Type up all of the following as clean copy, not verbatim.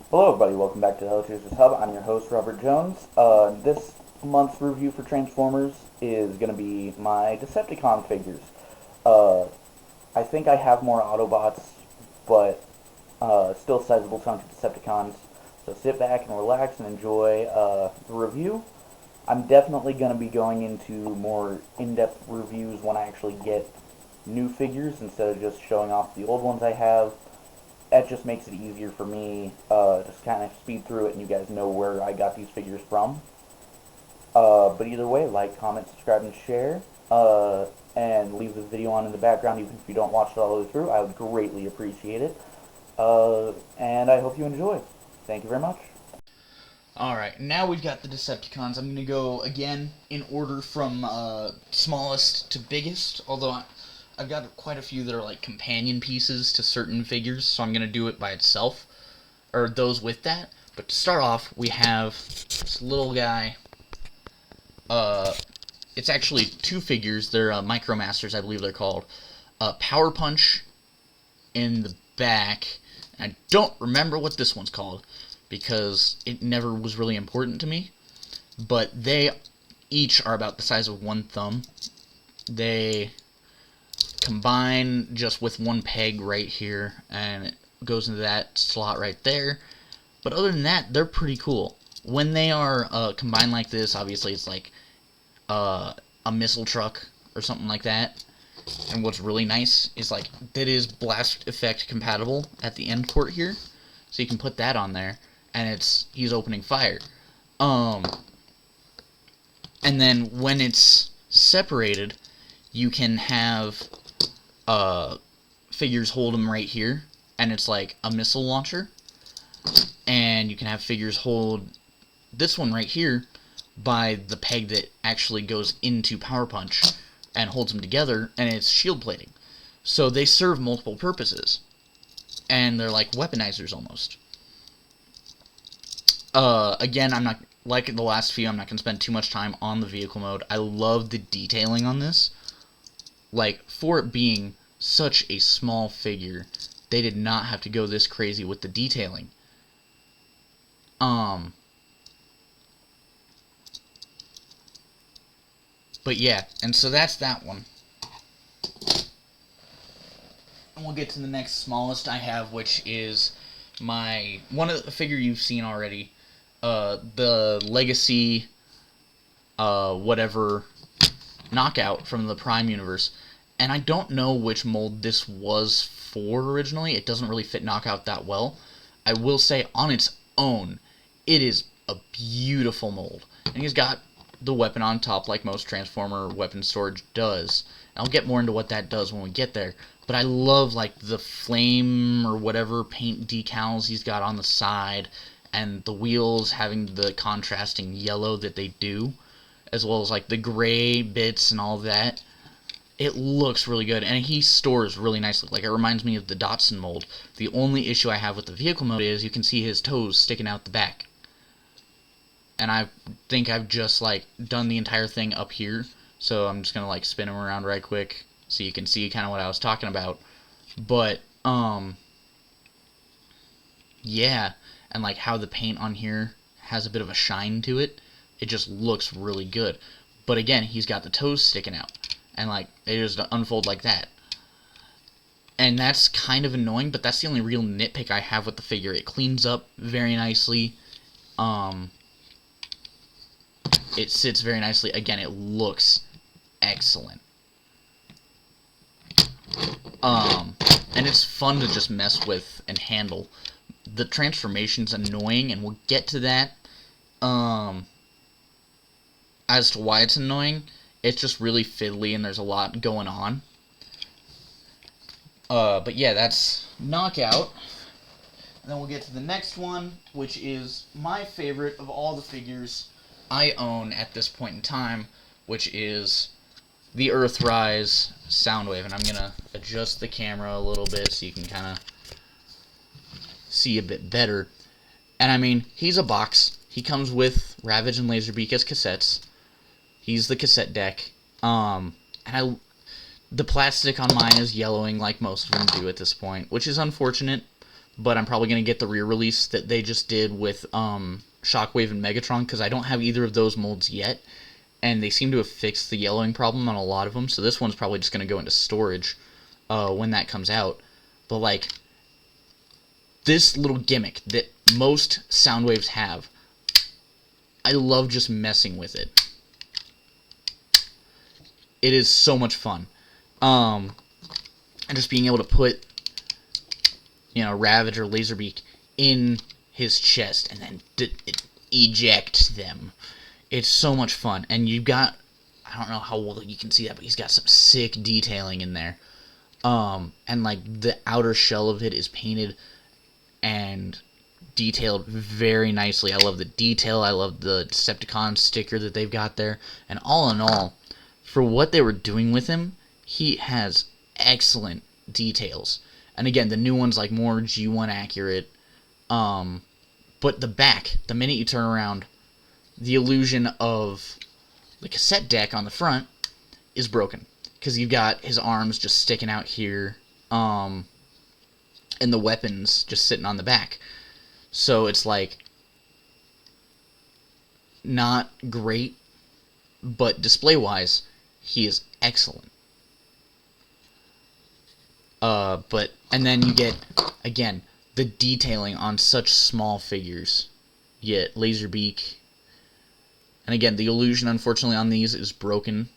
Hello everybody, welcome back to the Hellchasers Hub. I'm your host, Robert Jones. This month's review for Transformers is going to be my Decepticon figures. Uh, I think I have more Autobots, but still a sizable chunk of Decepticons. So sit back and relax and enjoy the review. I'm definitely going to be going into more in-depth reviews when I actually get new figures instead of just showing off the old ones I have. That just makes it easier for me, just kind of speed through it and you guys know where I got these figures from. But either way, like, comment, subscribe, and share. And leave the video on in the background even if you don't watch it all the way through. I would greatly appreciate it. And I hope you enjoy. Thank you very much. Alright, now we've got the Decepticons. I'm going to go, again, in order from smallest to biggest, although I've got quite a few that are like companion pieces to certain figures, so I'm going to do it by itself, or those with that. But to start off, we have this little guy. It's actually two figures. They're Micromasters, I believe they're called. Power Punch in the back. I don't remember what this one's called, because it never was really important to me. But they each are about the size of one thumb. They combine just with one peg right here, and it goes into that slot right there. But other than that, they're pretty cool. When they are combined like this, obviously it's like a missile truck or something like that. And what's really nice is like that is blast effect compatible at the end port here, so you can put that on there, and he's opening fire. And then when it's separated, you can have figures hold them right here, and it's like a missile launcher. And you can have figures hold this one right here by the peg that actually goes into Power Punch and holds them together, and it's shield plating. So they serve multiple purposes, and they're like weaponizers almost. Again, I'm not, like the last few, I'm not going to spend too much time on the vehicle mode. I love the detailing on this. Like, for it being such a small figure, they did not have to go this crazy with the detailing. But yeah, and so that's that one. And we'll get to the next smallest I have, which is one of the figure you've seen already, the Legacy, whatever, Knockout from the Prime universe. And I don't know which mold this was for originally. It doesn't really fit Knockout that well. I will say, on its own, it is a beautiful mold. And he's got the weapon on top like most Transformer weapon storage does. And I'll get more into what that does when we get there. But I love like the flame or whatever paint decals he's got on the side, and the wheels having the contrasting yellow that they do, as well as like the gray bits and all that. It looks really good, and he stores really nicely. Like, it reminds me of the Datsun mold. The only issue I have with the vehicle mode is you can see his toes sticking out the back. And I think I've just, like, done the entire thing up here. So I'm just going to, like, spin him around right quick so you can see kind of what I was talking about. But, yeah. And, like, how the paint on here has a bit of a shine to it. It just looks really good. But, again, he's got the toes sticking out. And, like, they just unfold like that. And that's kind of annoying, but that's the only real nitpick I have with the figure. It cleans up very nicely. It sits very nicely. Again, it looks excellent. And it's fun to just mess with and handle. The transformation's annoying, and we'll get to that. As to why it's annoying, it's just really fiddly and there's a lot going on. But yeah, that's Knockout. And then we'll get to the next one, which is my favorite of all the figures I own at this point in time, which is the Earthrise Soundwave. And I'm going to adjust the camera a little bit so you can kind of see a bit better. And I mean, he's a box. He comes with Ravage and Laserbeak as cassettes. He's the cassette deck. The plastic on mine is yellowing like most of them do at this point, which is unfortunate, but I'm probably going to get the re-release that they just did with Shockwave and Megatron, because I don't have either of those molds yet, and they seem to have fixed the yellowing problem on a lot of them, so this one's probably just going to go into storage when that comes out. But, like, this little gimmick that most Soundwaves have, I love just messing with it. It is so much fun. And just being able to put, Ravage or Laserbeak in his chest and then eject them. It's so much fun. And you've got, I don't know how well you can see that, but he's got some sick detailing in there. And like the outer shell of it is painted and detailed very nicely. I love the detail. I love the Decepticon sticker that they've got there. And all in all, for what they were doing with him, he has excellent details. And again, the new one's like more G1 accurate. But the back, the minute you turn around, the illusion of the cassette deck on the front is broken. Because you've got his arms just sticking out here, and the weapons just sitting on the back. So it's like not great, but display-wise, he is excellent. And then you get, again, the detailing on such small figures. You get Laserbeak. And again, the illusion, unfortunately, on these is broken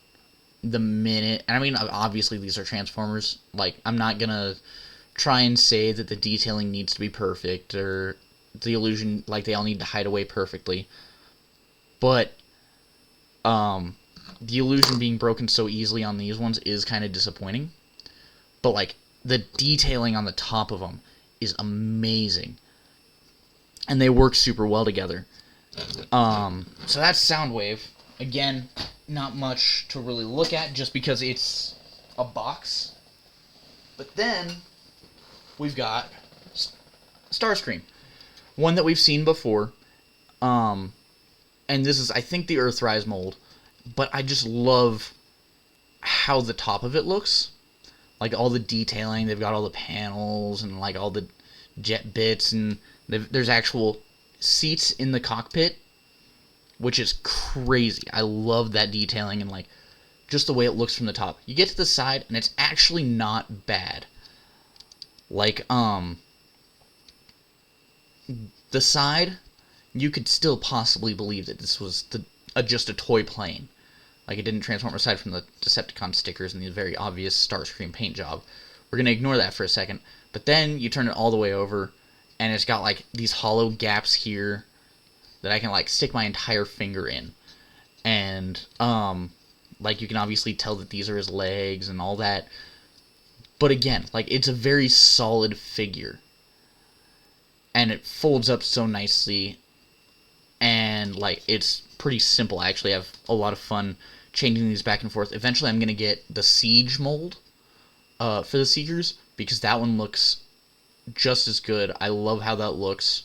the minute... And I mean, obviously, these are Transformers. Like, I'm not gonna try and say that the detailing needs to be perfect, or the illusion, like, they all need to hide away perfectly. But, the illusion being broken so easily on these ones is kind of disappointing. But, like, the detailing on the top of them is amazing. And they work super well together. So that's Soundwave. Again, not much to really look at just because it's a box. But then we've got Starscream. One that we've seen before. And this is, I think, the Earthrise mold. But I just love how the top of it looks. Like, all the detailing. They've got all the panels and, like, all the jet bits. And there's actual seats in the cockpit, which is crazy. I love that detailing and, like, just the way it looks from the top. You get to the side, and it's actually not bad. Like, the side, you could still possibly believe that this was just a toy plane. Like, it didn't transform aside from the Decepticon stickers and the very obvious Starscream paint job. We're going to ignore that for a second. But then you turn it all the way over, and it's got, like, these hollow gaps here that I can, like, stick my entire finger in. And, like, you can obviously tell that these are his legs and all that. But again, like, it's a very solid figure. And it folds up so nicely. And, like, it's pretty simple. I actually have a lot of fun changing these back and forth. Eventually I'm going to get the Siege mold for the Seekers, because that one looks just as good. I love how that looks.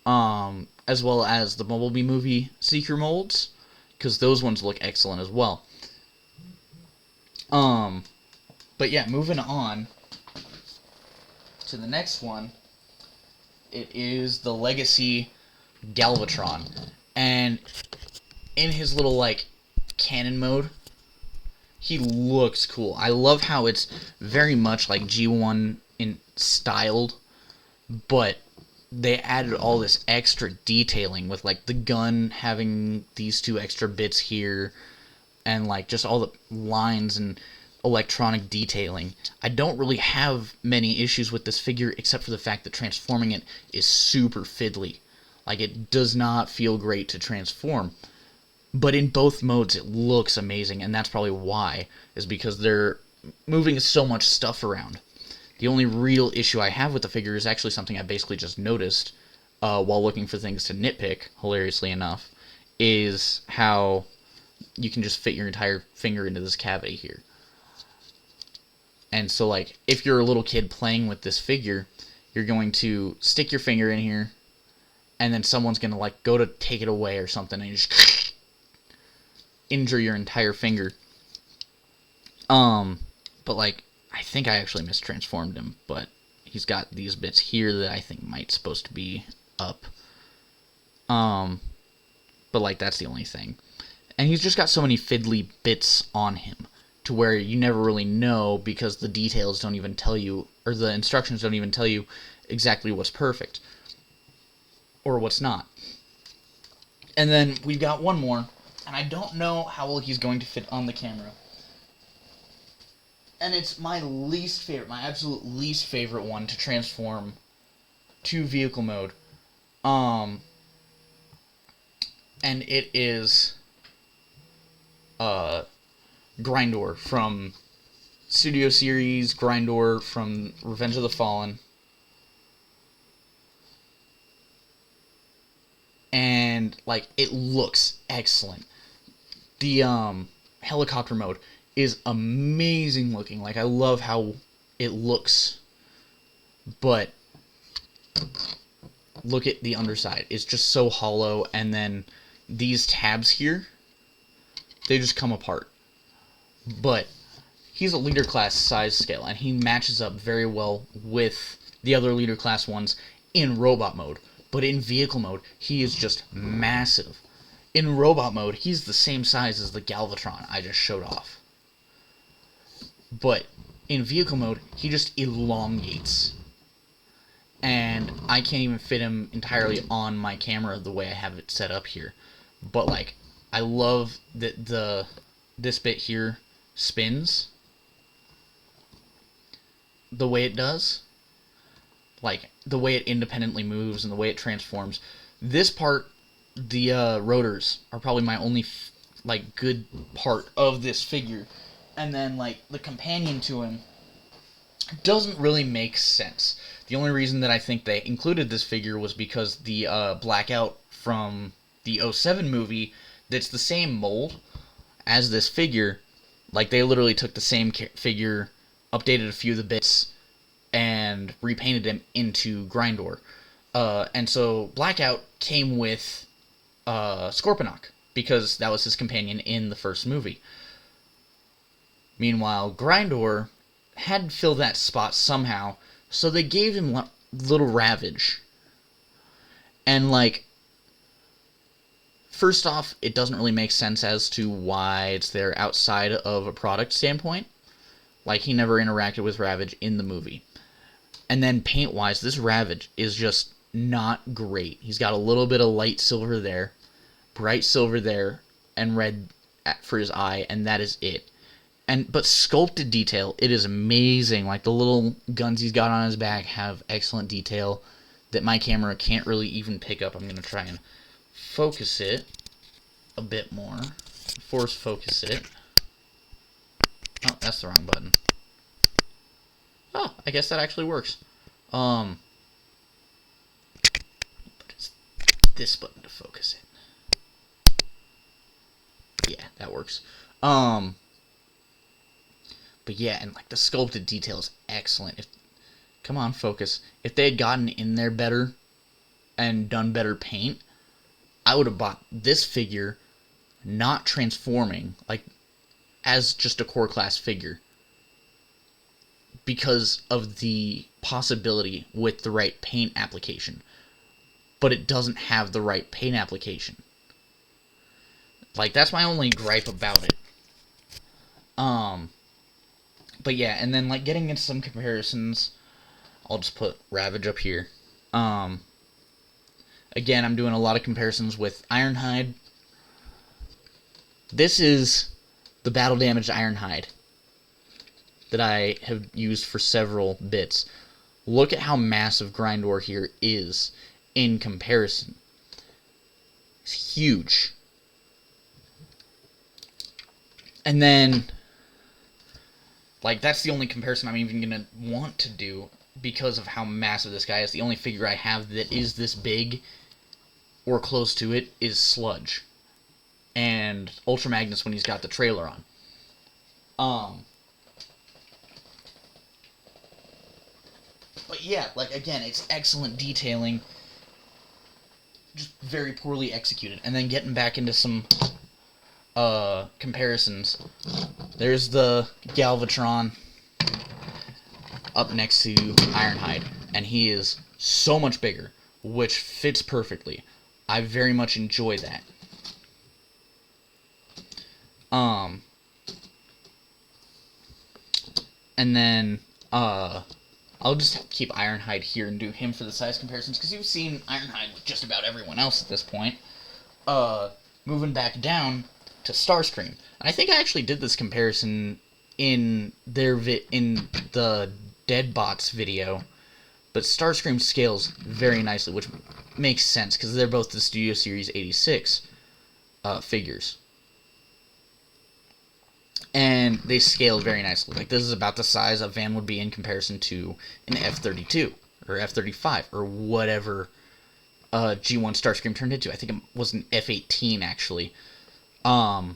As well as the Bumblebee movie Seeker molds, because those ones look excellent as well. But yeah, moving on to the next one, it is the Legacy Galvatron. And in his little, like, cannon mode, he looks cool. I love how it's very much like G1 in styled, but they added all this extra detailing with, like, the gun having these two extra bits here, and, like, just all the lines and electronic detailing. I don't really have many issues with this figure, except for the fact that transforming it is super fiddly. Like, it does not feel great to transform. But in both modes, it looks amazing, and that's probably why, is because they're moving so much stuff around. The only real issue I have with the figure is actually something I basically just noticed while looking for things to nitpick, hilariously enough, is how you can just fit your entire finger into this cavity here. And so, like, if you're a little kid playing with this figure, you're going to stick your finger in here, and then someone's going to, like, go to take it away or something, and you just injure your entire finger. But, like, I think I actually mistransformed him, but he's got these bits here that I think might supposed to be up. But like that's the only thing. And he's just got so many fiddly bits on him to where you never really know because the details don't even tell you, or the instructions don't even tell you exactly what's perfect or what's not. And then we've got one more, and I don't know how well he's going to fit on the camera. And it's my least favorite, my absolute least favorite one to transform to vehicle mode. And it is Grindor from Studio Series, Grindor from Revenge of the Fallen. And like it looks excellent. The helicopter mode is amazing looking. Like I love how it looks. But look at the underside. It's just so hollow, and then these tabs here, they just come apart. But he's a leader class size scale, and he matches up very well with the other leader class ones in robot mode. But in vehicle mode, he is just massive. In robot mode, he's the same size as the Galvatron I just showed off. But in vehicle mode, he just elongates. And I can't even fit him entirely on my camera the way I have it set up here. But like, I love that this bit here spins the way it does. Like, the way it independently moves and the way it transforms. This part, the rotors, are probably my only, like, good part of this figure. And then, like, the companion to him doesn't really make sense. The only reason that I think they included this figure was because the Blackout from the 07 movie, that's the same mold as this figure. Like, they literally took the same figure, updated a few of the bits, and repainted him into Grindor. And so Blackout came with Scorponok, because that was his companion in the first movie. Meanwhile, Grindor had to fill that spot somehow, so they gave him Little Ravage. And, like, first off, it doesn't really make sense as to why it's there outside of a product standpoint. Like, he never interacted with Ravage in the movie. And then paint-wise, this Ravage is just not great. He's got a little bit of light silver there, bright silver there, and red for his eye, and that is it. But sculpted detail, it is amazing. Like, the little guns he's got on his back have excellent detail that my camera can't really even pick up. I'm going to try and focus it a bit more. Force focus it. Oh, that's the wrong button. Oh, I guess that actually works. But it's this button to focus it. Yeah, that works. But yeah, and like the sculpted detail is excellent. Come on, focus. If they had gotten in there better and done better paint, I would have bought this figure not transforming, like as just a core class figure, because of the possibility with the right paint application. But it doesn't have the right paint application. Like, that's my only gripe about it. But yeah, and then like getting into some comparisons, I'll just put Ravage up here. Again, I'm doing a lot of comparisons with Ironhide. This is the battle damaged Ironhide that I have used for several bits. Look at how massive Grindor here is in comparison. It's huge. And then, like, that's the only comparison I'm even going to want to do because of how massive this guy is. The only figure I have that is this big or close to it is Sludge. And Ultra Magnus when he's got the trailer on. But yeah, like, again, it's excellent detailing. Just very poorly executed. And then getting back into some comparisons. There's the Galvatron. up next to Ironhide, and he is so much bigger, which fits perfectly. I very much enjoy that. And then, I'll just keep Ironhide here and do him for the size comparisons, because you've seen Ironhide with just about everyone else at this point. Moving back down to Starscream. And I think I actually did this comparison in in the Deadbots video, but Starscream scales very nicely, which makes sense, because they're both the Studio Series 86 figures. And they scale very nicely. Like, this is about the size a van would be in comparison to an F-32 or F-35 or whatever G1 Starscream turned into. I think it was an F-18 actually. But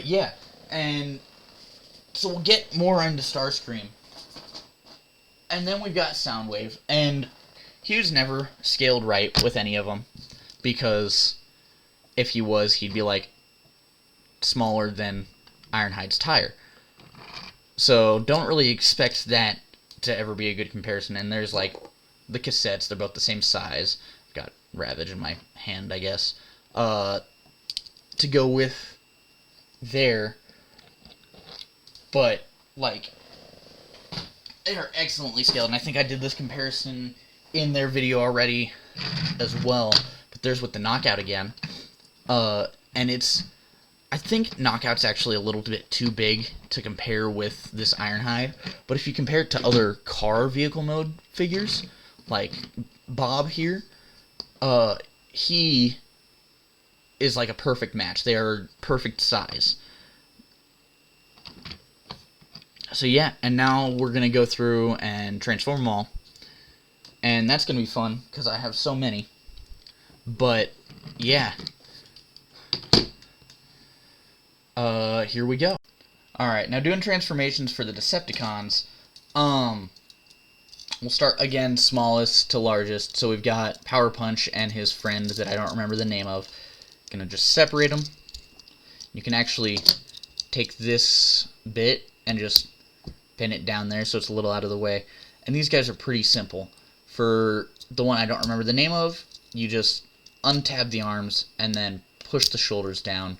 yeah, and so we'll get more into Starscream. And then we've got Soundwave, and Hugh's never scaled right with any of them, because if he was, he'd be like smaller than Ironhide's tire. So don't really expect that to ever be a good comparison. And there's like the cassettes, they're both the same size. I've got Ravage in my hand, I guess, to go with there. But like, they are excellently scaled, and I think I did this comparison in their video already as well. But there's with the Knockout again, and it's, I think Knockout's actually a little bit too big to compare with this Ironhide, but if you compare it to other car vehicle mode figures, like Bob here, he is like a perfect match. They are perfect size. So yeah, and now we're going to go through and transform them all, and that's going to be fun, because I have so many. But yeah. Here we go. Alright, now doing transformations for the Decepticons, we'll start again smallest to largest. So we've got Power Punch and his friend that I don't remember the name of. Gonna just separate them. You can actually take this bit and just pin it down there so it's a little out of the way. And these guys are pretty simple. For the one I don't remember the name of, you just untab the arms and then push the shoulders down.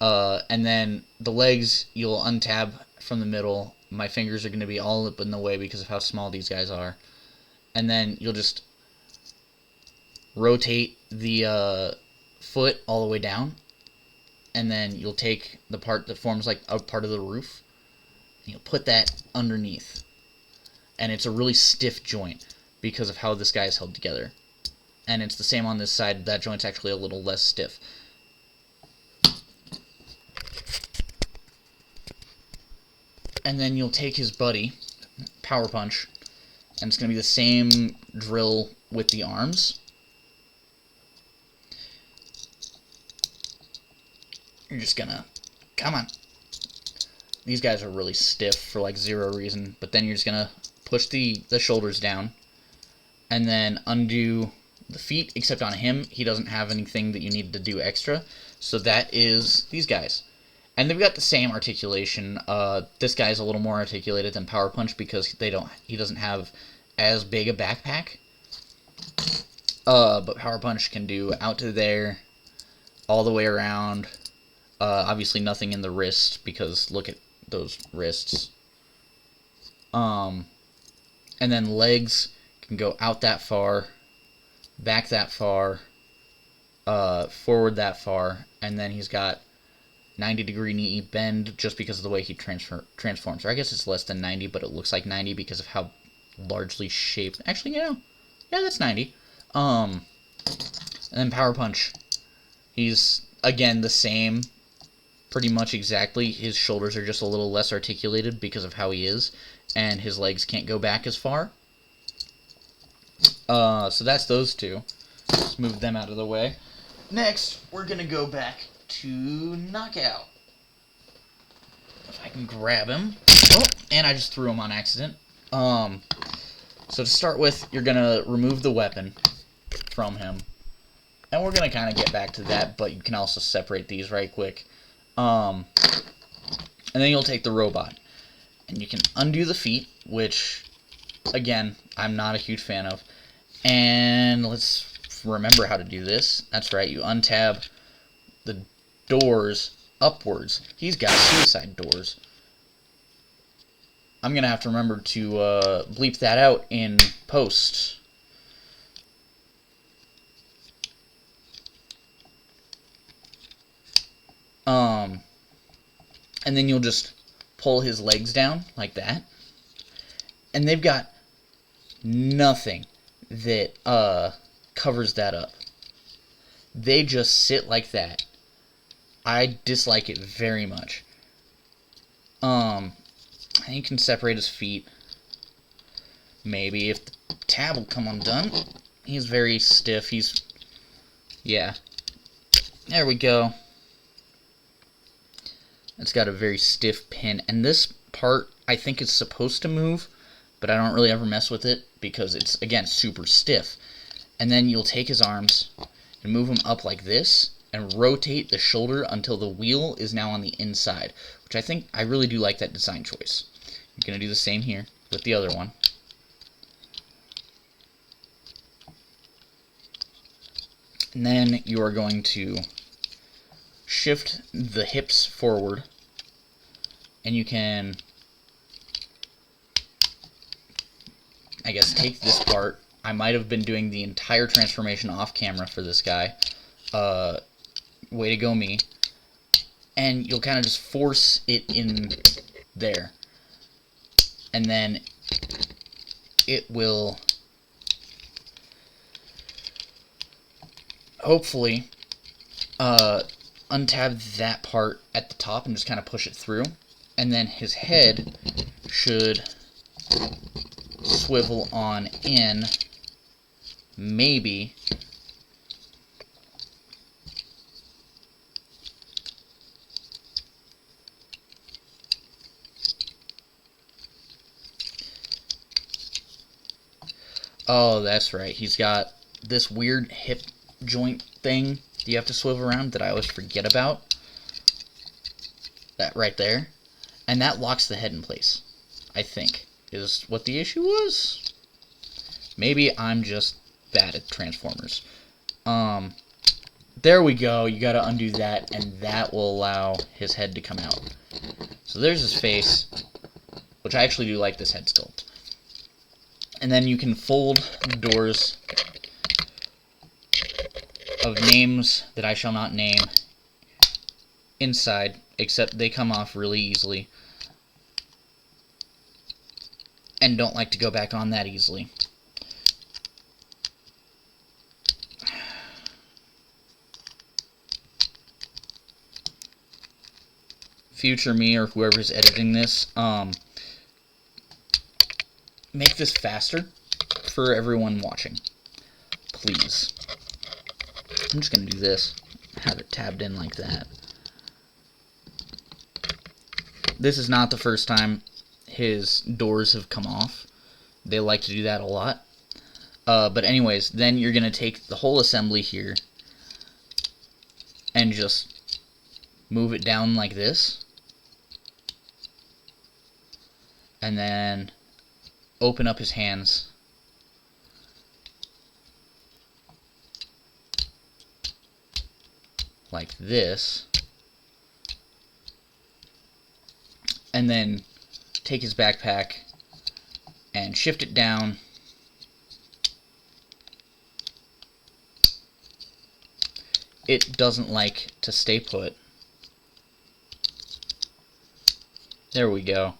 And then the legs, you'll untab from the middle. My fingers are going to be all up in the way because of how small these guys are. And then you'll just rotate the foot all the way down. And then you'll take the part that forms like a part of the roof, and you'll put that underneath. And it's a really stiff joint because of how this guy is held together. And it's the same on this side. That joint's actually a little less stiff. And then you'll take his buddy, Power Punch, and it's going to be the same drill with the arms. You're just going to, come on. These guys are really stiff for like zero reason, but then you're just going to push the shoulders down, and then undo the feet, except on him, he doesn't have anything that you need to do extra, so that is these guys. And they've got the same articulation. This guy's a little more articulated than Power Punch because he doesn't have as big a backpack. But Power Punch can do out to there, all the way around. Obviously nothing in the wrist because look at those wrists. And then legs can go out that far, back that far, forward that far, and then he's got 90-degree knee bend just because of the way he transforms. Or I guess it's less than 90, but it looks like 90 because of how largely shaped. Actually, yeah, that's 90. And then Power Punch. He's, again, the same, pretty much exactly. His shoulders are just a little less articulated because of how he is, and his legs can't go back as far. So that's those two. Let's move them out of the way. Next, we're going to go back to Knockout. If I can grab him. Oh, and I just threw him on accident. So to start with, you're going to remove the weapon from him. And we're going to kind of get back to that, but you can also separate these right quick. And then you'll take the robot. And you can undo the feet, which, again, I'm not a huge fan of. And let's remember how to do this. That's right, you untab the doors upwards. He's got suicide doors. I'm going to have to remember to bleep that out in post. And then you'll just pull his legs down like that. And they've got nothing that covers that up. They just sit like that. I dislike it very much. You can separate his feet. Maybe if the tab will come undone. He's very stiff. Yeah. There we go. It's got a very stiff pin. And this part, I think, is supposed to move, but I don't really ever mess with it because it's, again, super stiff. And then you'll take his arms and move him up like this and rotate the shoulder until the wheel is now on the inside, which I really do like that design choice. You're going to do the same here with the other one. And then you are going to shift the hips forward, and you can, I guess, take this part. I might have been doing the entire transformation off camera for this guy. Way to go, me. And you'll kind of just force it in there. And then it will hopefully untab that part at the top and just kind of push it through. And then his head should swivel on in, maybe. Oh, that's right. He's got this weird hip joint thing you have to swivel around that I always forget about. That right there. And that locks the head in place, I think, is what the issue was. Maybe I'm just bad at Transformers. There we go. You gotta undo that, and that will allow his head to come out. So there's his face, which I actually do like this head sculpt. And then you can fold doors of names that I shall not name inside, except they come off really easily and don't like to go back on that easily. Future me or whoever's editing this, make this faster for everyone watching, please. I'm just going to do this, have it tabbed in like that. This is not the first time his doors have come off. They like to do that a lot. But anyways, then you're going to take the whole assembly here and just move it down like this. And then open up his hands like this, and then take his backpack and shift it down it doesn't like to stay put. There we go.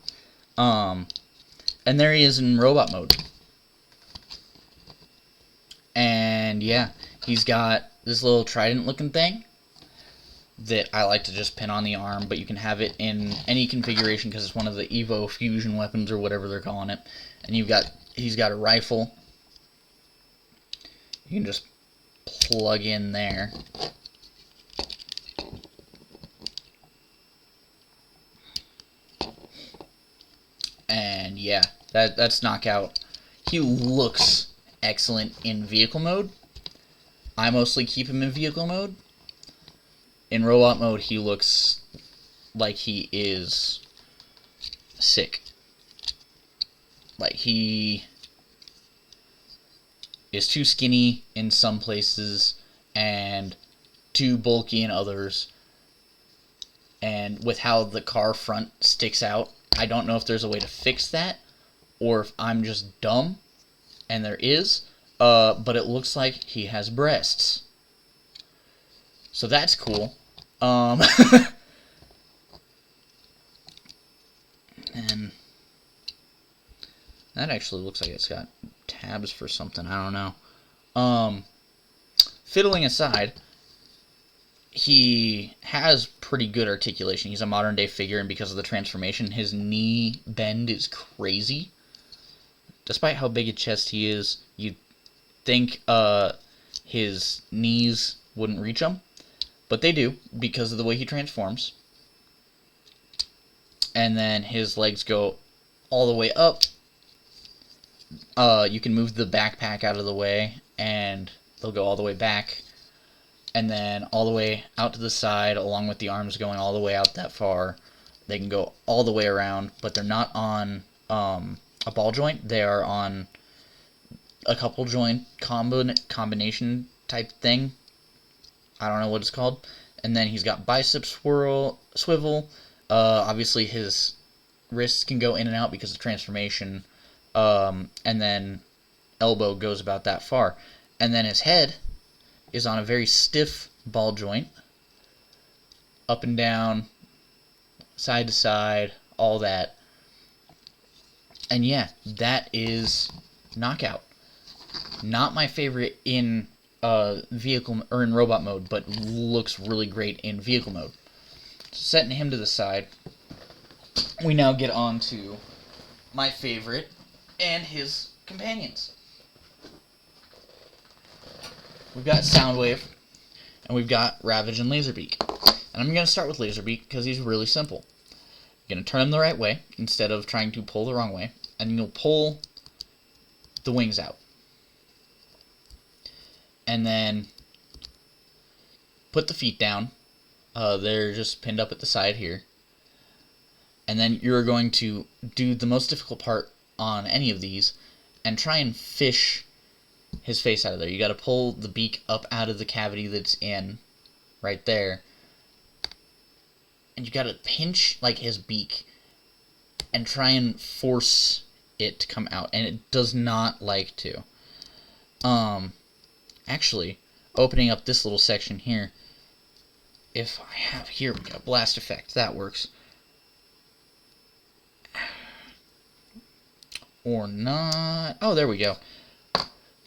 And there he is in robot mode. And yeah, he's got this little trident looking thing that I like to just pin on the arm, but you can have it in any configuration because it's one of the Evo fusion weapons or whatever they're calling it. And he's got a rifle. You can just plug in there. And yeah, that's knockout. He looks excellent in vehicle mode. I mostly keep him in vehicle mode. In robot mode, he looks like he is sick. Like, he is too skinny in some places and too bulky in others. And with how the car front sticks out, I don't know if there's a way to fix that or if I'm just dumb, and there is. But it looks like he has breasts. So that's cool. And that actually looks like it's got tabs for something. I don't know. Fiddling aside, he has pretty good articulation. He's a modern day figure, and because of the transformation, his knee bend is crazy. Despite how big a chest he is, you'd think his knees wouldn't reach him, but they do because of the way he transforms. And then his legs go all the way up. You can move the backpack out of the way, and they'll go all the way back, and then all the way out to the side, along with the arms going all the way out that far. They can go all the way around, but they're not on a ball joint. They are on a couple joint combination type thing. I don't know what it's called. And then he's got bicep swivel. Obviously his wrists can go in and out because of transformation. And then elbow goes about that far. And then his head is on a very stiff ball joint. Up and down, side to side, all that. And yeah, that is Knockout. Not my favorite in vehicle or in robot mode, but looks really great in vehicle mode. Setting him to the side, we now get on to my favorite and his companions. We've got Soundwave, and we've got Ravage and Laserbeak. And I'm going to start with Laserbeak because he's really simple. You're going to turn him the right way instead of trying to pull the wrong way, and you'll pull the wings out. And then put the feet down. They're just pinned up at the side here. And then you're going to do the most difficult part on any of these and try and fish his face out of there. You got to pull the beak up out of the cavity that's in right there. And you got to pinch like his beak and try and force it to come out, and it does not like to. Actually, opening up this little section here, if I have, here we go, blast effect, that works. Or not. Oh, there we go.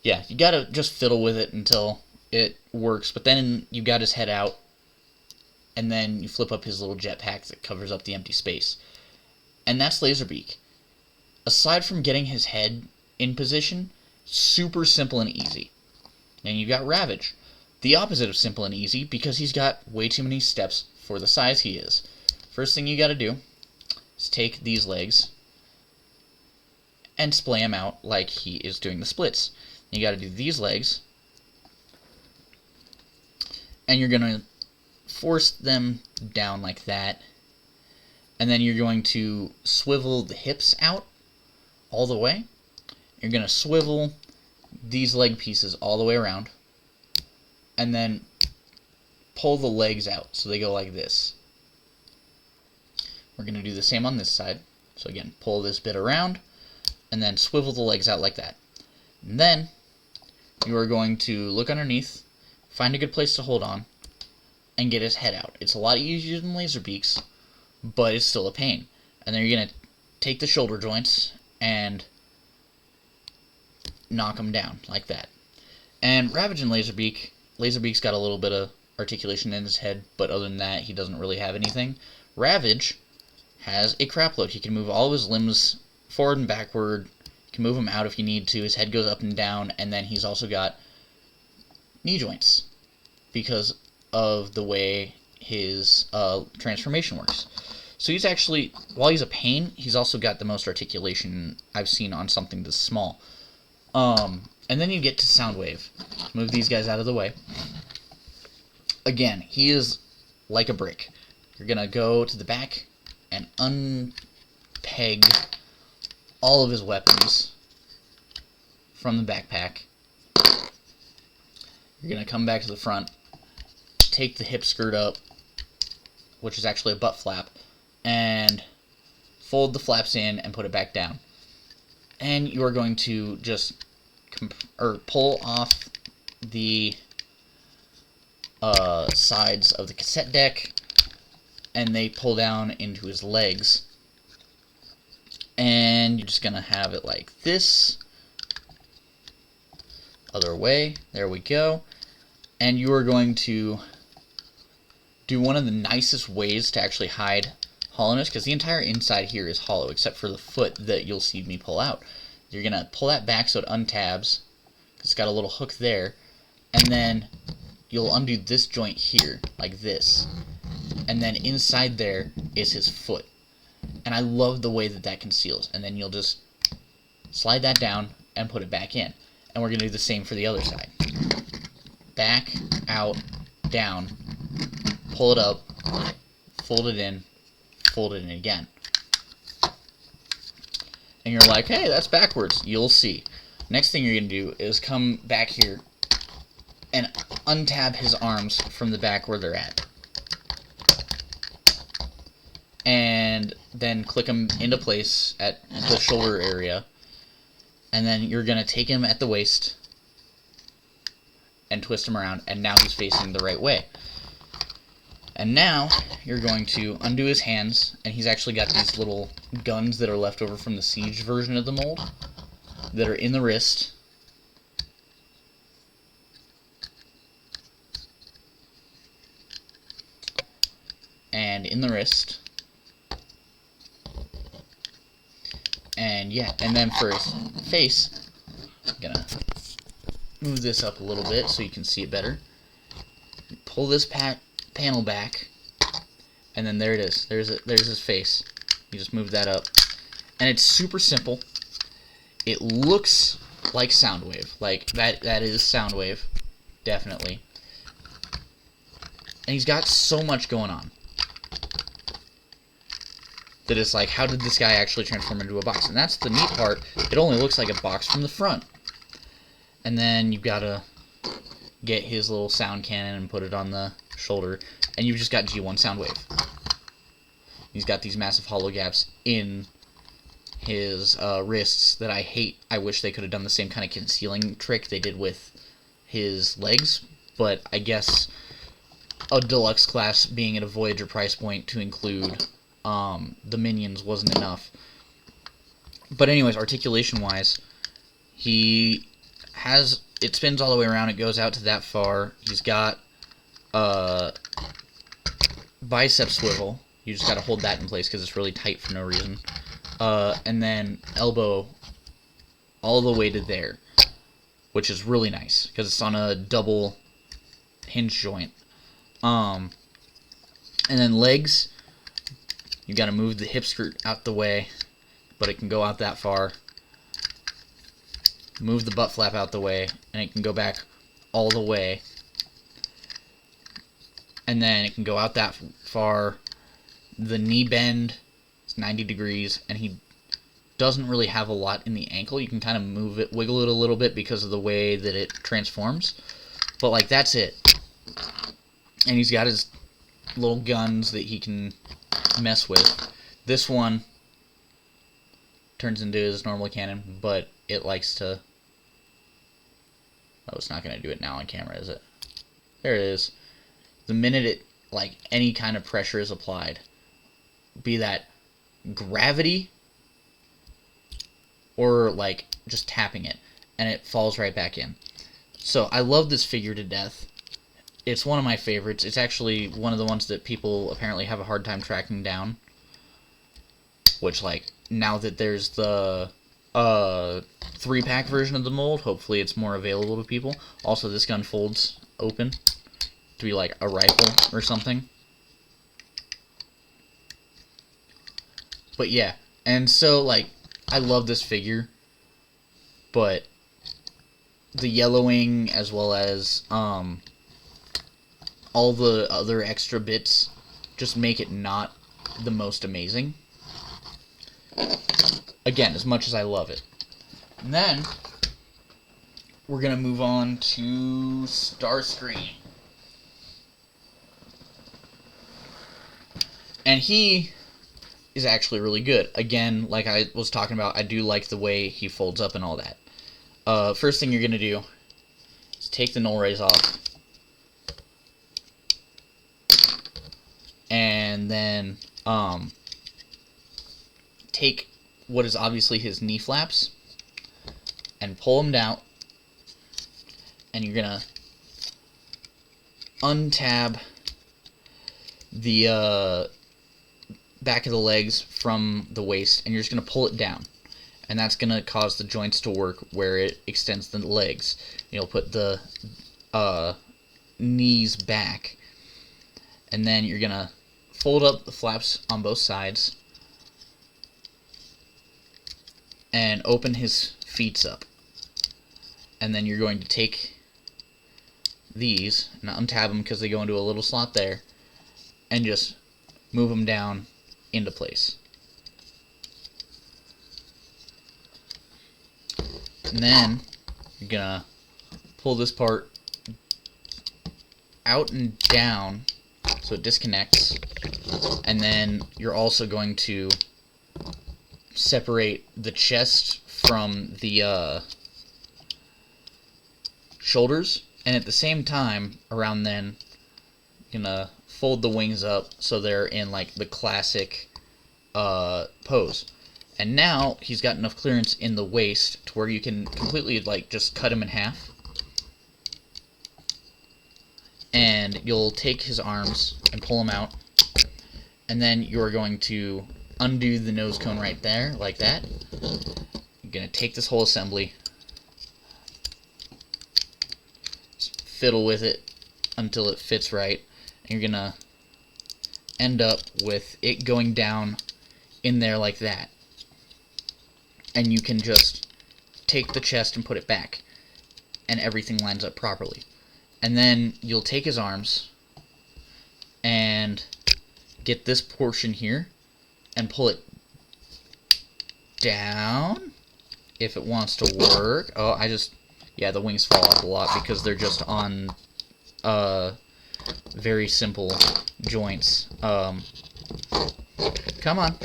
Yeah, you gotta just fiddle with it until it works, but then you got his head out, and then you flip up his little jetpack that covers up the empty space. And that's Laserbeak. Aside from getting his head in position, super simple and easy. And you've got Ravage, the opposite of simple and easy, because he's got way too many steps for the size he is. First thing you gotta do is take these legs and splay him out like he is doing the splits. You gotta do these legs, and you're gonna force them down like that, and then you're going to swivel the hips out all the way. You're gonna swivel these leg pieces all the way around, and then pull the legs out so they go like this. We're gonna do the same on this side. So again, pull this bit around, and then swivel the legs out like that. And then you are going to look underneath, find a good place to hold on, and get his head out. It's a lot easier than Laserbeak's, but it's still a pain. And then you're going to take the shoulder joints and knock them down like that. And Ravage and Laserbeak's got a little bit of articulation in his head, but other than that, he doesn't really have anything. Ravage has a crap load. He can move all of his limbs forward and backward. You can move him out if you need to. His head goes up and down, and then he's also got knee joints because of the way his transformation works. So he's actually, while he's a pain, he's also got the most articulation I've seen on something this small. And then you get to Soundwave. Move these guys out of the way. Again, he is like a brick. You're going to go to the back and unpeg all of his weapons from the backpack. You're going to come back to the front, take the hip skirt up, which is actually a butt flap, and fold the flaps in and put it back down. And you are going to just pull off the sides of the cassette deck, and they pull down into his legs. And you're just going to have it like this. Other way. There we go. And you are going to do one of the nicest ways to actually hide hollowness, because the entire inside here is hollow except for the foot that you'll see me pull out. You're going to pull that back so it untabs, because it's got a little hook there, and then you'll undo this joint here, like this, and then inside there is his foot. And I love the way that that conceals, and then you'll just slide that down and put it back in. And we're going to do the same for the other side. Back, out, down, pull it up, fold it in again. And you're like, hey, that's backwards. You'll see. Next thing you're going to do is come back here and untab his arms from the back where they're at. And then click them into place at the shoulder area. And then you're going to take him at the waist and twist him around, and now he's facing the right way. And now you're going to undo his hands, and he's actually got these little guns that are left over from the Siege version of the mold that are in the wrist. And in the wrist. And yeah, and then for his face, I'm gonna move this up a little bit so you can see it better. Pull this panel back, and then there it is. There's his face. You just move that up, and it's super simple. It looks like Soundwave, like that is Soundwave, definitely. And he's got so much going on that it's like, how did this guy actually transform into a box? And that's the neat part. It only looks like a box from the front. And then you've got to get his little sound cannon and put it on the shoulder, and you've just got G1 Soundwave. He's got these massive hollow gaps in his wrists that I hate. I wish they could have done the same kind of concealing trick they did with his legs, but I guess a deluxe class being at a Voyager price point to include the minions wasn't enough. But anyways, articulation-wise, he has, it spins all the way around, it goes out to that far. He's got bicep swivel. You just got to hold that in place because it's really tight for no reason. And then elbow all the way to there, which is really nice because it's on a double hinge joint. And then legs, you got to move the hip skirt out the way, but it can go out that far. Move the butt flap out the way, and it can go back all the way. And then it can go out that far. The knee bend is 90 degrees, and he doesn't really have a lot in the ankle. You can kind of move it, wiggle it a little bit because of the way that it transforms. But, like, that's it. And he's got his little guns that he can mess with. This one turns into his normal cannon, but it likes to... Oh, it's not going to do it now on camera, is it? There it is. The minute it, like, any kind of pressure is applied, be that gravity or, like, just tapping it, and it falls right back in. So, I love this figure to death. It's one of my favorites. It's actually one of the ones that people apparently have a hard time tracking down. Which, like, now that there's the 3-pack version of the mold, hopefully it's more available to people. Also, this gun folds open to be like a rifle or something. But yeah, and so, like, I love this figure, but the yellowing as well as all the other extra bits just make it not the most amazing. Again, as much as I love it. And then we're going to move on to Starscream. And he is actually really good. Again, like I was talking about, I do like the way he folds up and all that. First thing you're going to do is take the null rays off. And then take what is obviously his knee flaps and pull them down. And you're going to untab the back of the legs from the waist, and you're just going to pull it down. And that's going to cause the joints to work where it extends the legs. You'll put the knees back. And then you're going to fold up the flaps on both sides and open his feet up. And then you're going to take these and untab them because they go into a little slot there and just move them down into place. And then you're gonna pull this part out and down so it disconnects, and then you're also going to separate the chest from the shoulders, and at the same time around then you're gonna fold the wings up so they're in like the classic pose. And now he's got enough clearance in the waist to where you can completely like just cut him in half. And you'll take his arms and pull them out. And then you're going to undo the nose cone right there, like that. You're going to take this whole assembly, just fiddle with it until it fits right. And you're going to end up with it going down in there like that. And you can just take the chest and put it back, and everything lines up properly. And then you'll take his arms and get this portion here and pull it down if it wants to work. Oh, yeah, the wings fall off a lot because they're just on very simple joints. Come on.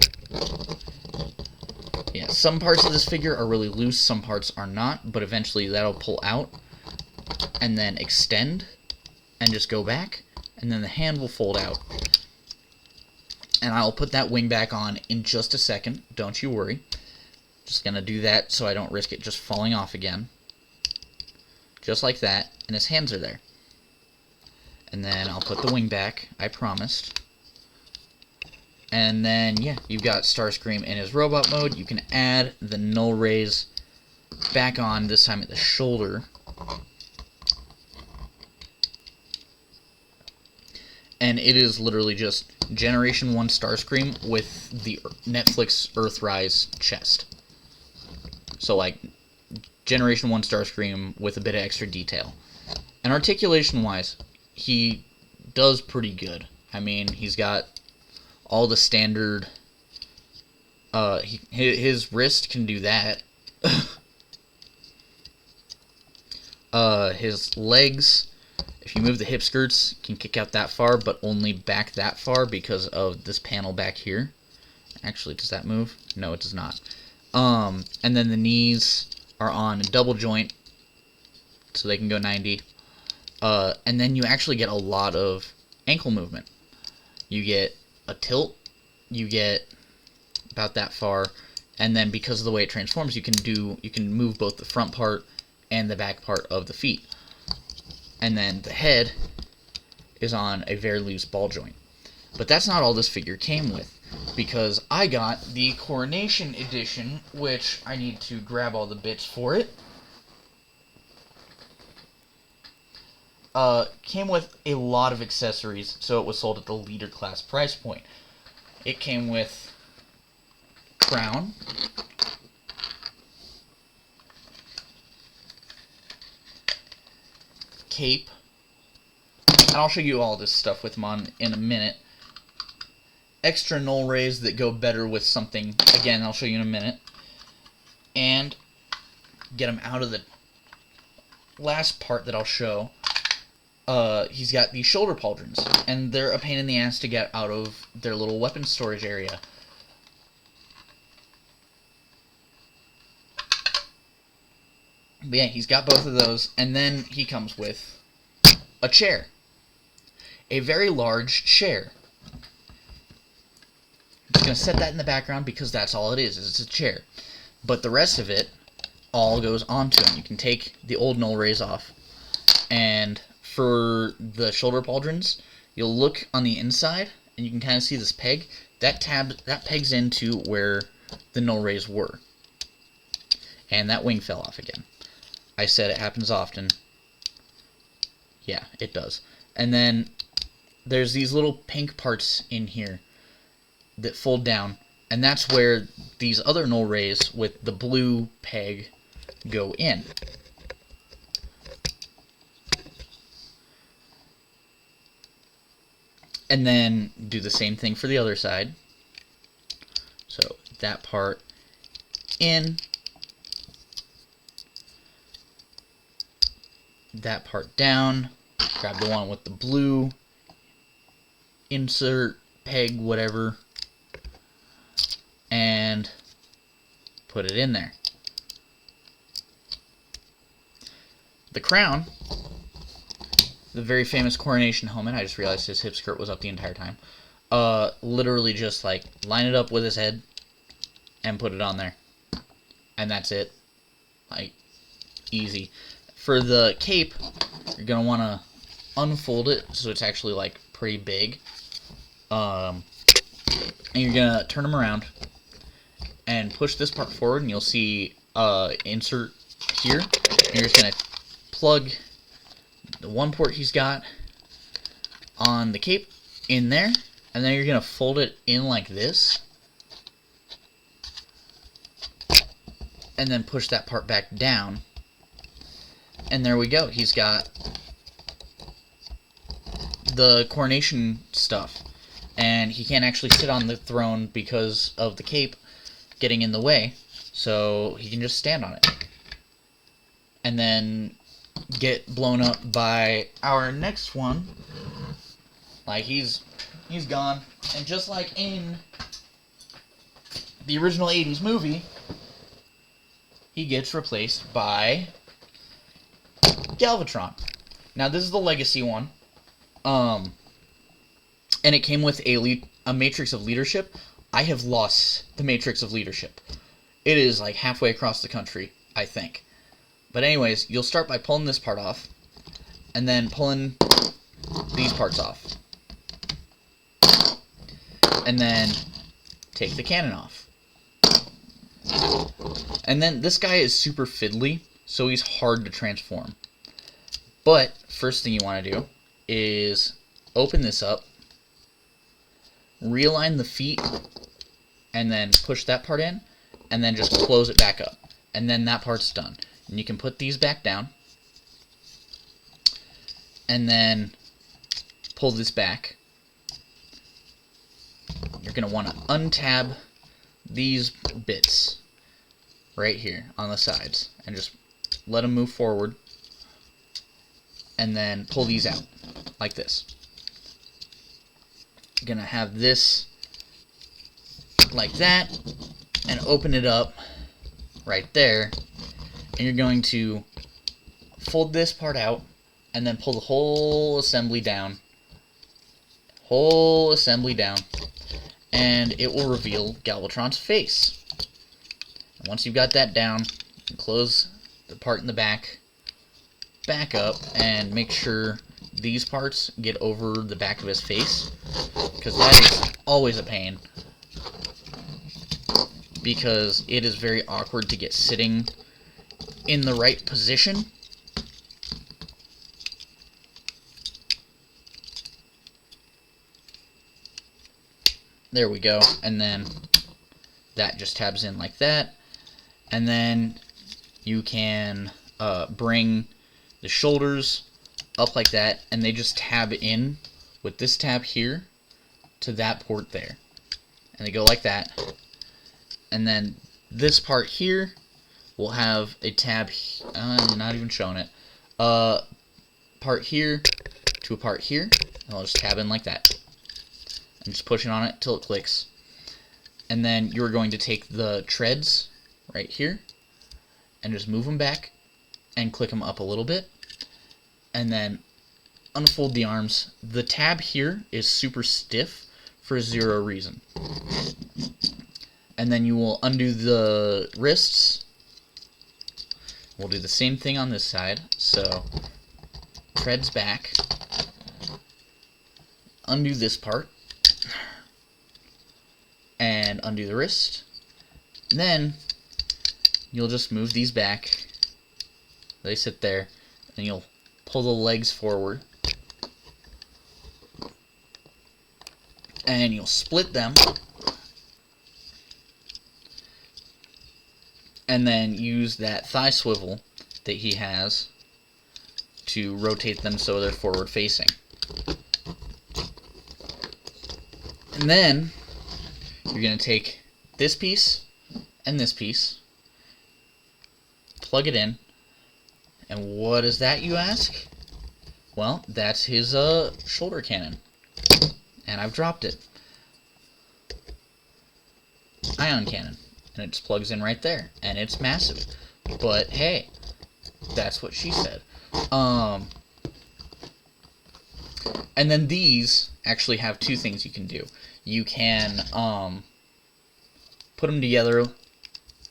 Yeah, some parts of this figure are really loose, some parts are not, but eventually that'll pull out and then extend and just go back, and then the hand will fold out. And I'll put that wing back on in just a second, don't you worry. Just gonna do that so I don't risk it just falling off again. Just like that, and his hands are there. And then I'll put the wing back, I promised. And then, yeah, you've got Starscream in his robot mode. You can add the null rays back on, this time at the shoulder. And it is literally just Generation 1 Starscream with the Netflix Earthrise chest. So, like, Generation 1 Starscream with a bit of extra detail. And articulation-wise, he does pretty good. I mean, he's got all the standard, his wrist can do that. His legs, if you move the hip skirts, can kick out that far, but only back that far because of this panel back here. Actually, does that move? No, it does not. And then the knees are on a double joint, so they can go 90. And then you actually get a lot of ankle movement. You get a tilt, you get about that far, and then because of the way it transforms, you can move both the front part and the back part of the feet. And then the head is on a very loose ball joint. But that's not all this figure came with, because I got the Coronation Edition, which I need to grab all the bits for it. Came with a lot of accessories, so it was sold at the leader class price point. It came with crown, cape, and I'll show you all this stuff with him on in a minute. extra null rays that go better with something. Again, I'll show you in a minute. And get him out of the last part that I'll show. He's got these shoulder pauldrons, and they're a pain in the ass to get out of their little weapon storage area. But yeah, he's got both of those, and then he comes with a chair. A very large chair. I'm just going to set that in the background because that's all it is it's a chair. But the rest of it all goes onto him. You can take the old null rays off. And for the shoulder pauldrons, you'll look on the inside, and you can kind of see this peg. That pegs into where the null rays were. And that wing fell off again. I said it happens often. Yeah, it does. And then there's these little pink parts in here that fold down, and that's where these other null rays with the blue peg go in. And then do the same thing for the other side. So that part in, that part down, grab the one with the blue, insert, peg, whatever, and put it in there. The crown, the very famous coronation helmet, I just realized his hip skirt was up the entire time, literally just like line it up with his head and put it on there. And that's it. Like, easy. For the cape, you're going to want to unfold it so it's actually like pretty big. And you're going to turn them around and push this part forward, and you'll see insert here. And you're just going to plug the one port he's got on the cape in there, and then you're going to fold it in like this, and then push that part back down, and there we go. He's got the coronation stuff, and he can't actually sit on the throne because of the cape getting in the way, so he can just stand on it and then get blown up by our next one. Like, he's gone, and just like in the original 80s movie, he gets replaced by Galvatron. Now, this is the Legacy one, and it came with a Matrix of Leadership. I have lost the Matrix of Leadership. It is like halfway across the country, I think. But anyways, you'll start by pulling this part off, and then pulling these parts off. And then take the cannon off. And then this guy is super fiddly, so he's hard to transform. But first thing you want to do is open this up, realign the feet, and then push that part in, and then just close it back up. And then that part's done. And you can put these back down, and then pull this back. You're going to want to untab these bits right here on the sides, and just let them move forward, and then pull these out like this. You're going to have this like that, and open it up right there. And you're going to fold this part out, and then pull the whole assembly down. And it will reveal Galvatron's face. And once you've got that down, you can close the part in the back up, and make sure these parts get over the back of his face, because that is always a pain, because it is very awkward to get sitting in the right position. There we go. And then that just tabs in like that. And then you can bring the shoulders up like that, and they just tab in with this tab here to that port there. and they go like that. And then this part here will have a tab, I'm not even showing it, part here to a part here, and I'll just tab in like that. And just pushing on it till it clicks. And then you're going to take the treads right here and just move them back and click them up a little bit. And then unfold the arms. The tab here is super stiff for zero reason. And then you will undo the wrists. We'll do the same thing on this side. So, treads back. Undo this part. And undo the wrist. And then, you'll just move these back. They sit there. And you'll pull the legs forward. And you'll split them. And then use that thigh swivel that he has to rotate them so they're forward facing. And then you're going to take this piece and this piece, plug it in, and what is that, you ask? Well, that's his shoulder cannon. And I've dropped it. Ion cannon. And it just plugs in right there. And it's massive. But hey, that's what she said. And then these actually have two things you can do. You can put them together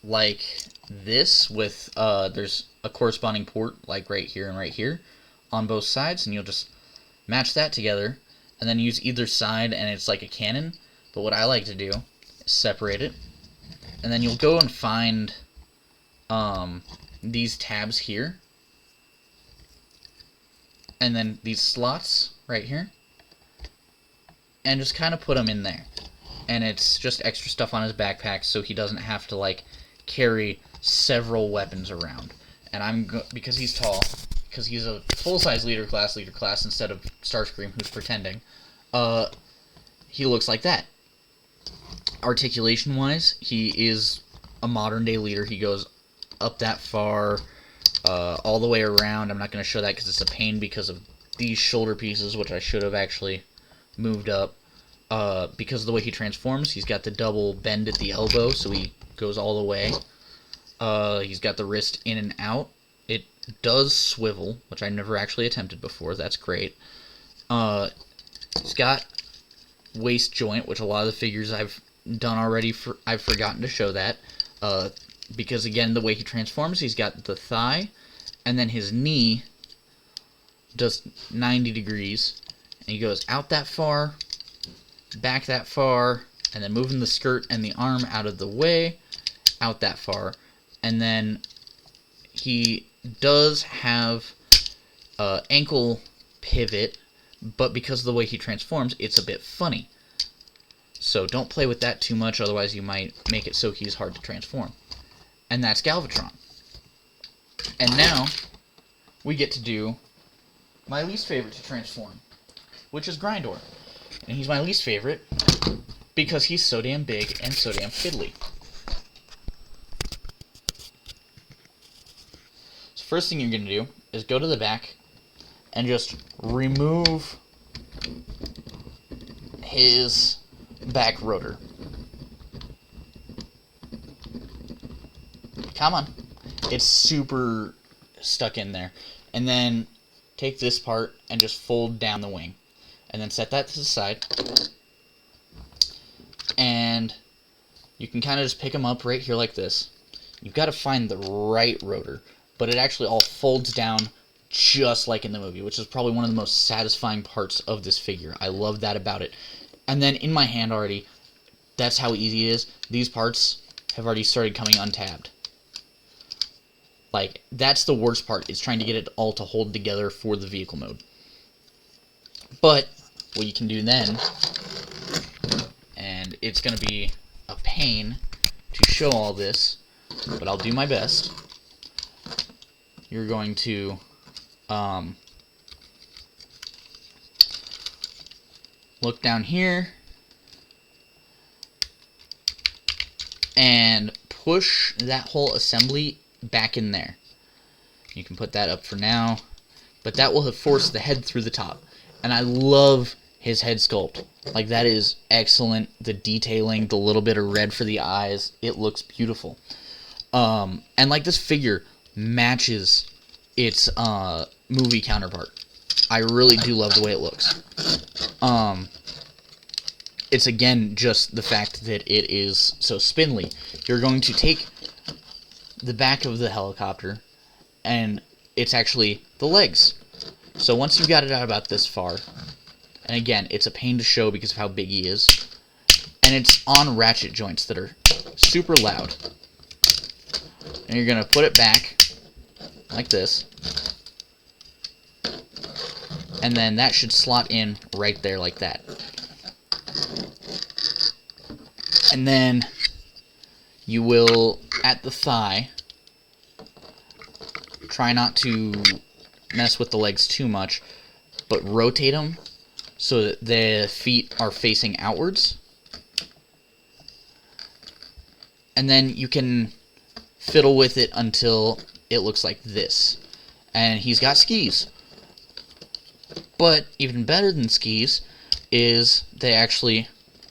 like this with there's a corresponding port like right here and right here on both sides, and you'll just match that together and then use either side and it's like a cannon. But what I like to do is separate it, and then you'll go and find these tabs here and then these slots right here, and just kind of put them in there. And it's just extra stuff on his backpack so he doesn't have to like carry several weapons around. And because he's tall, because he's a full-size leader class instead of Starscream, who's pretending, he looks like that. Articulation-wise, he is a modern-day leader. He goes up that far, all the way around. I'm not going to show that because it's a pain because of these shoulder pieces, which I should have actually moved up. Because of the way he transforms, he's got the double bend at the elbow, so he goes all the way. He's got the wrist in and out. It does swivel, which I never actually attempted before. That's great. He's got waist joint, which a lot of the figures I've done already, I've forgotten to show that. Because, again, the way he transforms, he's got the thigh, and then his knee does 90 degrees. And he goes out that far, back that far, and then moving the skirt and the arm out of the way, out that far. And then he does have ankle pivot, but because of the way he transforms, it's a bit funny. So don't play with that too much, otherwise you might make it so he's hard to transform. And that's Galvatron. And now we get to do my least favorite to transform, which is Grindor. And he's my least favorite because he's so damn big and so damn fiddly. So first thing you're going to do is go to the back and just remove his back rotor. Come on. It's super stuck in there. And then take this part and just fold down the wing. And then set that to the side. And you can kind of just pick them up right here like this. You've got to find the right rotor. But it actually all folds down just like in the movie, which is probably one of the most satisfying parts of this figure. I love that about it. And then in my hand already, that's how easy it is. These parts have already started coming untabbed. Like, that's the worst part, is trying to get it all to hold together for the vehicle mode. But what you can do then, and it's going to be a pain to show all this, but I'll do my best. You're going to look down here, and push that whole assembly back in there. You can put that up for now, but that will have forced the head through the top. And I love his head sculpt. Like, that is excellent. The detailing, the little bit of red for the eyes, it looks beautiful. And like, this figure matches its movie counterpart. I really do love the way it looks. It's again just the fact that it is so spindly. You're going to take the back of the helicopter, and it's actually the legs. So once you've got it out about this far, and again, it's a pain to show because of how big he is, and it's on ratchet joints that are super loud. And you're going to put it back like this, and then that should slot in right there like that. And then you will, at the thigh, try not to mess with the legs too much, but rotate them so that the feet are facing outwards. And then you can fiddle with it until it looks like this. And he's got skis. But even better than skis is they actually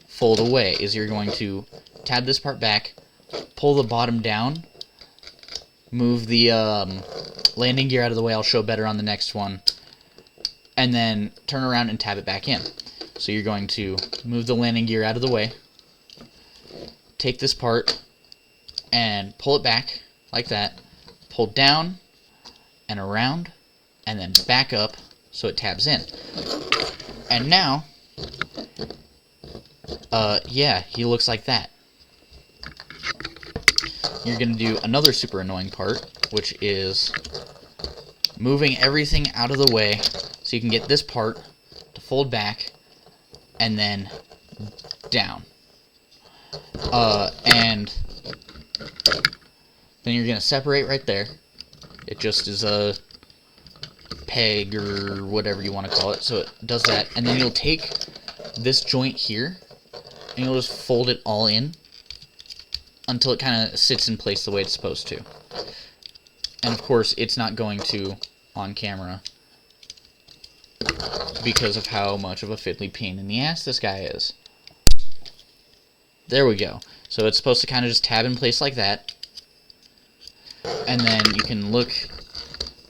fold away. Is you're going to tab this part back, pull the bottom down, move the landing gear out of the way. I'll show better on the next one. And then turn around and tab it back in. So you're going to move the landing gear out of the way, take this part and pull it back like that, pull down and around, and then back up so it tabs in. And now, yeah, he looks like that. You're going to do another super annoying part, which is moving everything out of the way so you can get this part to fold back and then down. And then you're going to separate right there. It just is a peg or whatever you want to call it, so it does that. And then you'll take this joint here and you'll just fold it all in until it kind of sits in place the way it's supposed to. And of course, it's not going to on camera because of how much of a fiddly pain in the ass this guy is. There we go. So it's supposed to kind of just tab in place like that. And then you can look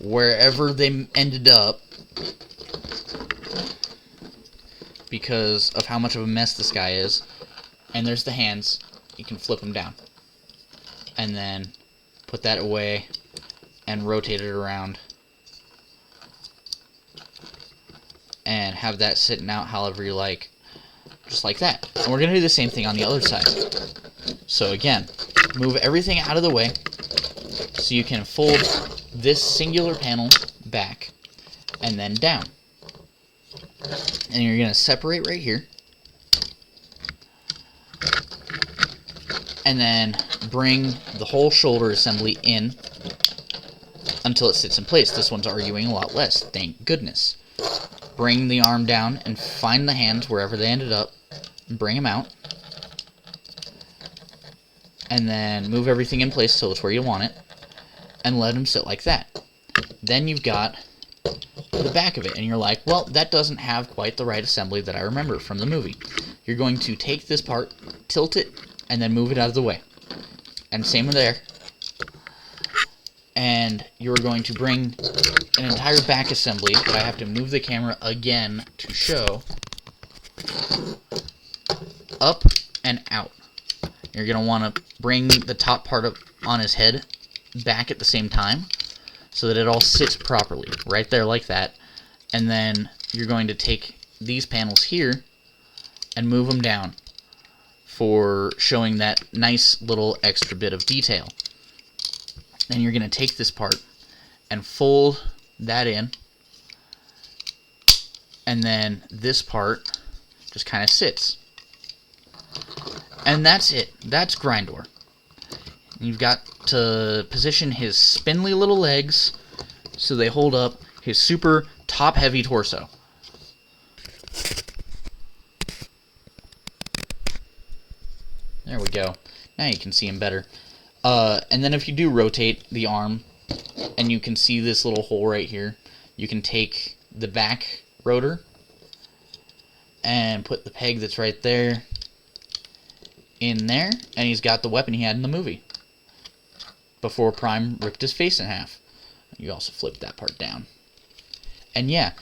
wherever they ended up because of how much of a mess this guy is. And there's the hands. You can flip them down. And then put that away and rotate it around. And have that sitting out however you like. Just like that. And we're going to do the same thing on the other side. So again, move everything out of the way so you can fold this singular panel back and then down. And you're going to separate right here. And then bring the whole shoulder assembly in until it sits in place. This one's arguing a lot less, thank goodness. Bring the arm down and find the hands wherever they ended up. And bring them out. And then move everything in place till it's where you want it. And let them sit like that. Then you've got the back of it. And you're like, well, that doesn't have quite the right assembly that I remember from the movie. You're going to take this part, tilt it, and then move it out of the way. And same there. And you're going to bring an entire back assembly that I have to move the camera again to show up and out. You're going to want to bring the top part up on his head back at the same time so that it all sits properly right there like that. And then you're going to take these panels here and move them down for showing that nice little extra bit of detail. Then you're going to take this part and fold that in, and then this part just kind of sits. And that's it. That's Grindor. You've got to position his spindly little legs so they hold up his super top-heavy torso. There we go. Now you can see him better. And then if you do rotate the arm, and you can see this little hole right here, you can take the back rotor and put the peg that's right there in there, and he's got the weapon he had in the movie before Prime ripped his face in half. You also flip that part down. And yeah,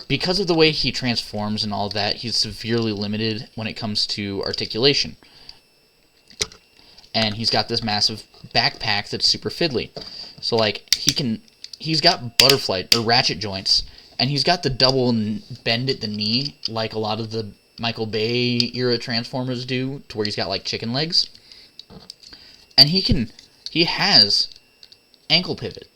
because of the way he transforms and all that, he's severely limited when it comes to articulation. And he's got this massive backpack that's super fiddly. So like he's got butterfly or ratchet joints, and he's got the double bend at the knee like a lot of the Michael Bay era Transformers do, to where he's got like chicken legs. And he has ankle pivot.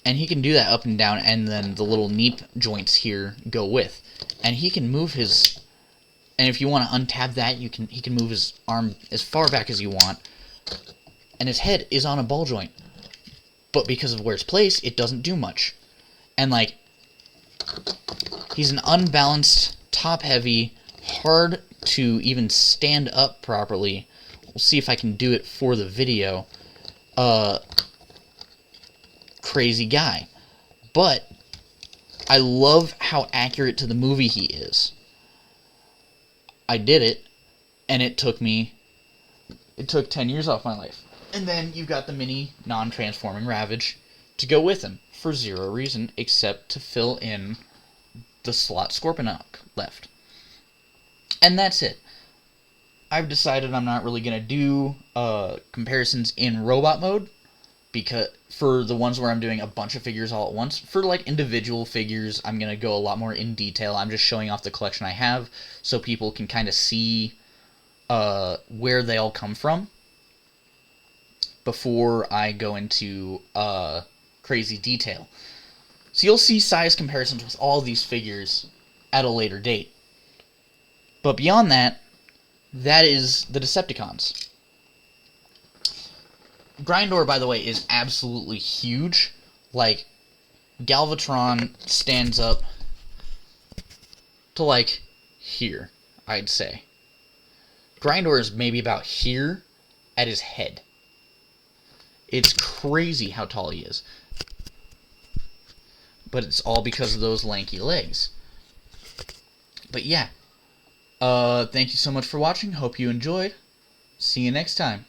And he can do that up and down, and then the little knee joints here go with. And he can move his, and if you want to untap that, he can move his arm as far back as you want. And his head is on a ball joint. But because of where it's placed, it doesn't do much. And like, he's an unbalanced, top-heavy, hard to even stand up properly. We'll see if I can do it for the video. Crazy guy. But I love how accurate to the movie he is. I did it, and it took 10 years off my life. And then you've got the mini non-transforming Ravage to go with him for zero reason except to fill in the slot Scorponok left. And that's it. I've decided I'm not really going to do comparisons in robot mode, because for the ones where I'm doing a bunch of figures all at once. For like individual figures, I'm going to go a lot more in detail. I'm just showing off the collection I have so people can kind of see where they all come from before I go into crazy detail. So you'll see size comparisons with all these figures at a later date. But beyond that, that is the Decepticons. Grindor, by the way, is absolutely huge. Like, Galvatron stands up to, like, here, I'd say. Grindor is maybe about here at his head. It's crazy how tall he is. But it's all because of those lanky legs. But yeah. Thank you so much for watching. Hope you enjoyed. See you next time.